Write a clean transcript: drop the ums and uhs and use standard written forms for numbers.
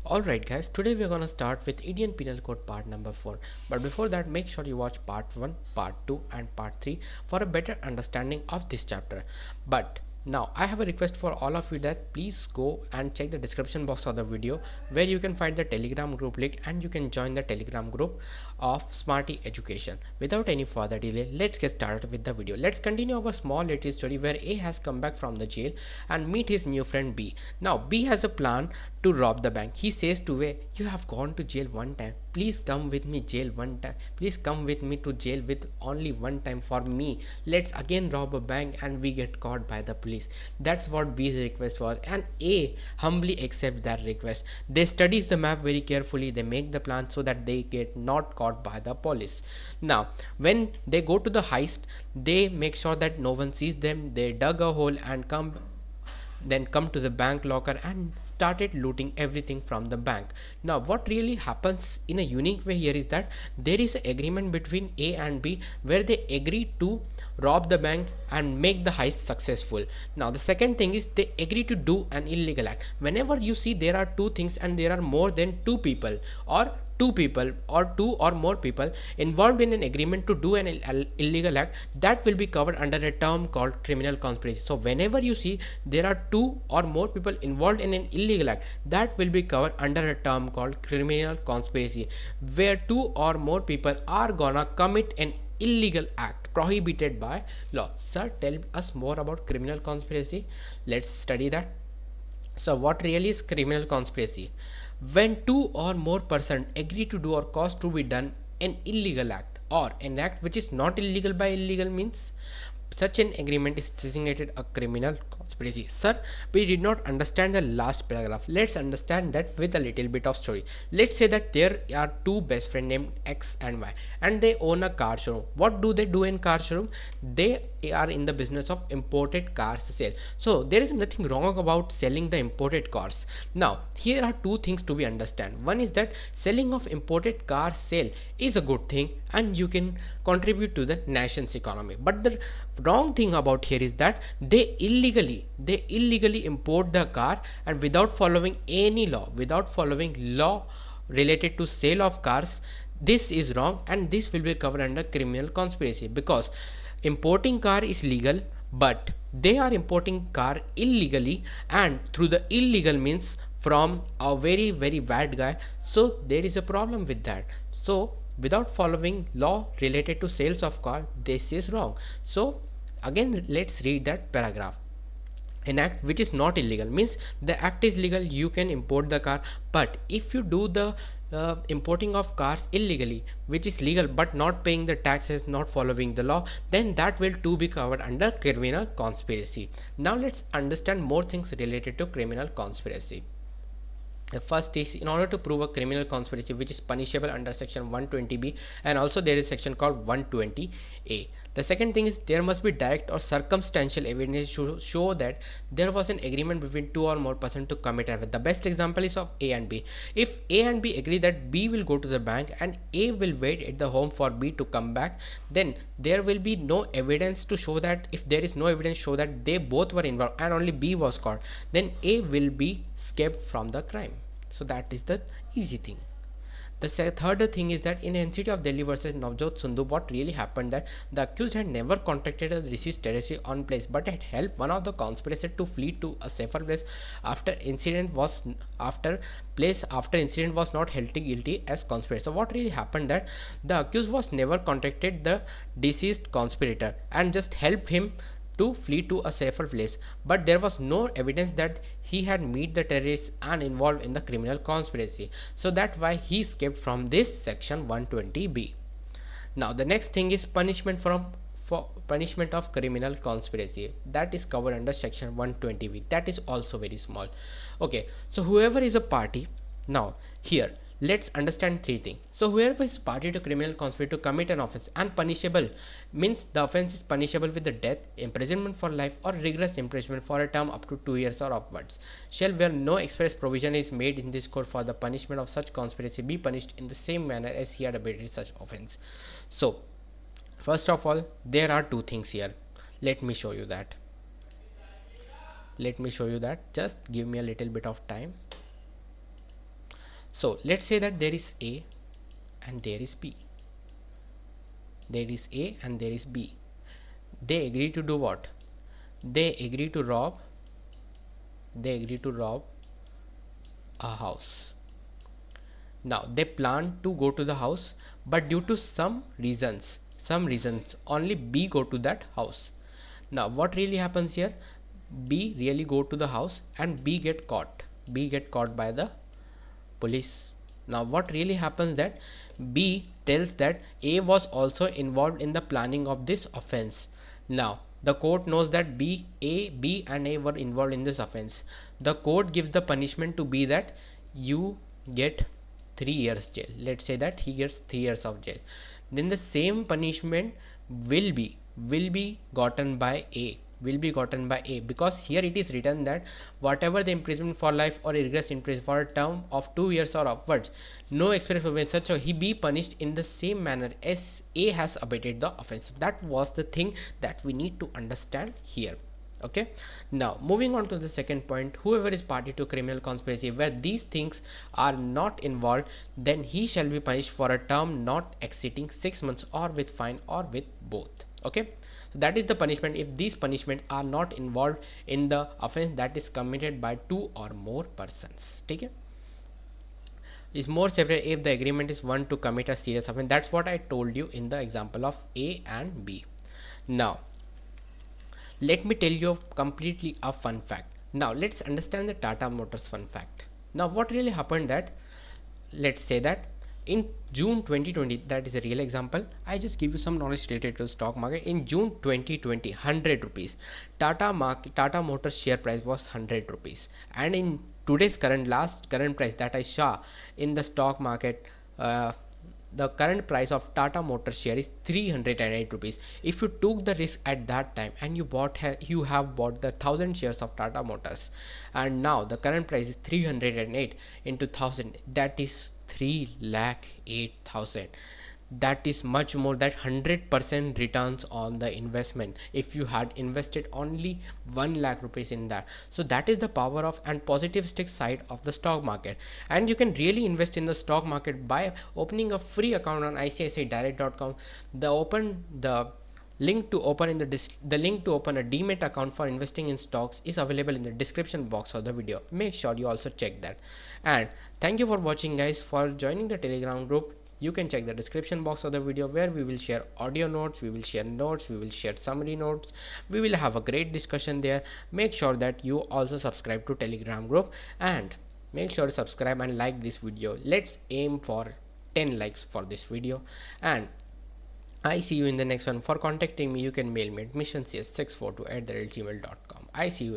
Alright guys, today we're gonna start with Indian Penal Code part number 4. But before that, make sure you watch part 1, part 2 and part 3 for a better understanding of this chapter. But now I have a request for all of you that please go and check the description box of the video where you can find the Telegram group link and you can join the Telegram group of Smarty Education. Without any further delay, let's get started with the video. Let's continue our small little story where A has come back from the jail and meet his new friend B. Now B has a plan to rob the bank. He says to A, you have gone to jail one time. Please come with me jail one time. Please come with me to jail with only one time for me. Let's again rob a bank and we get caught by the police. That's what B's request was, and A humbly accepts that request. They studies the map very carefully. They make the plan so that they get not caught by the police. Now when they go to the heist, they make sure that no one sees them. They dug a hole and come to the bank locker and started looting everything from the bank. Now what really happens in a unique way here is that there is an agreement between A and B where they agree to rob the bank and make the heist successful. Now the second thing is they agree to do an illegal act. Whenever you see there are two things and there are more than two people or two or more people involved in an agreement to do an illegal act, that will be covered under a term called criminal conspiracy. So whenever you see there are two or more people involved in an illegal act, that will be covered under a term called criminal conspiracy, where two or more people are gonna commit an illegal act prohibited by law. Sir, tell us more about criminal conspiracy. Let's study that. So what really is criminal conspiracy? When two or more persons agree to do or cause to be done an illegal act or an act which is not illegal by illegal means, such an agreement is designated a criminal conspiracy. Sir, we did not understand the last paragraph. Let's understand that with a little bit of story. Let's say that there are two best friends named X and Y and they own a car showroom. What do they do in car showroom? They are in the business of imported cars sale. So there is nothing wrong about selling the imported cars. Now here are two things to be understand. One is that selling of imported car sale is a good thing and you can contribute to the nation's economy. But the wrong thing about here is that they illegally import the car and without following any law, related to sale of cars. This is wrong and this will be covered under criminal conspiracy because importing car is legal, but they are importing car illegally and through the illegal means from a very bad guy. So there is a problem with that. So without following law related to sales of car, this is wrong. So again let's read that paragraph. An act which is not illegal means the act is legal, you can import the car, but if you do the importing of cars illegally, which is legal but not paying the taxes, not following the law, then that will too be covered under criminal conspiracy. Now let's understand more things related to criminal conspiracy. The first is, in order to prove a criminal conspiracy which is punishable under section 120b, and also there is section called 120a. The second thing is there must be direct or circumstantial evidence to show that there was an agreement between two or more persons to commit an act. The best example is of A and B. If A and B agree that B will go to the bank and A will wait at the home for B to come back, then there will be no evidence to show that. If there is no evidence to show that they both were involved and only B was caught, then A will be escaped from the crime. So that is the easy thing. The third thing is that in the NCT of Delhi versus Navjot Sundhu, what really happened that the accused had never contacted a deceased terrorist on place, but had helped one of the conspirators to flee to a safer place after incident was not held guilty as conspirator. So what really happened that the accused was never contacted the deceased conspirator and just helped him to flee to a safer place, but there was no evidence that he had met the terrorists and involved in the criminal conspiracy. So that's why he escaped from this section 120b. Now the next thing is punishment of criminal conspiracy, that is covered under section 120b. That is also very small. Okay, so whoever is a party, now here let's understand three things. So whoever is party to criminal conspiracy to commit an offense, and punishable means the offense is punishable with the death, imprisonment for life, or rigorous imprisonment for a term up to 2 years or upwards, shall, where no express provision is made in this code for the punishment of such conspiracy, be punished in the same manner as he had abated such offense. So first of all, there are two things here. Let me show you that. Just give me a little bit of time. So let's say that there is A and there is B. There is A and there is B. They agree to do what? They agree to rob. They agree to rob a house. Now they plan to go to the house, but due to some reasons, only B go to that house. Now what really happens here? B really go to the house and B get caught. B get caught by the police. Now what really happens that B tells that A was also involved in the planning of this offense. Now the court knows that B and A were involved in this offense. The court gives the punishment to B that you get 3 years jail. Let's say that he gets 3 years of jail. Then the same punishment will be gotten by A, because here it is written that whatever the imprisonment for life or regress imprisonment for a term of 2 years or upwards, no experience will be such, so he be punished in the same manner as A has abated the offense. That was the thing that we need to understand here. Okay, now moving on to the second point, whoever is party to criminal conspiracy where these things are not involved, then he shall be punished for a term not exceeding 6 months or with fine or with both. Okay, so that is the punishment if these punishment are not involved in the offense that is committed by 2 or more persons. Okay, is more severe if the agreement is one to commit a serious offense. That's what I told you in the example of A and B. Now let me tell you completely a fun fact. Now let's understand the Tata Motors fun fact. Now what really happened that, let's say that in June 2020, that is a real example, I just give you some knowledge related to the stock market. In June 2020, 100 rupees Tata Motors share price was 100 rupees, and in today's current price that I saw in the stock market, the current price of Tata Motors share is 308 rupees. If you took the risk at that time and you have bought the 1000 shares of Tata Motors, and now the current price is 308 into 1000, that is 3,08,000. That is much more than 100% returns on the investment if you had invested only 1 lakh rupees in that. So that is the power of and positivistic side of the stock market, and you can really invest in the stock market by opening a free account on ICICIdirect.com. The link to open a demat account for investing in stocks is available in the description box of the video. Make sure you also check that. And thank you for watching, guys. For joining the Telegram group, you can check the description box of the video where we will share audio notes, we will share notes, we will share summary notes, we will have a great discussion there. Make sure that you also subscribe to Telegram group, and make sure to subscribe and like this video. Let's aim for 10 likes for this video, and I see you in the next one. For contacting me, you can mail me at missioncs642@gmail.com. I see you in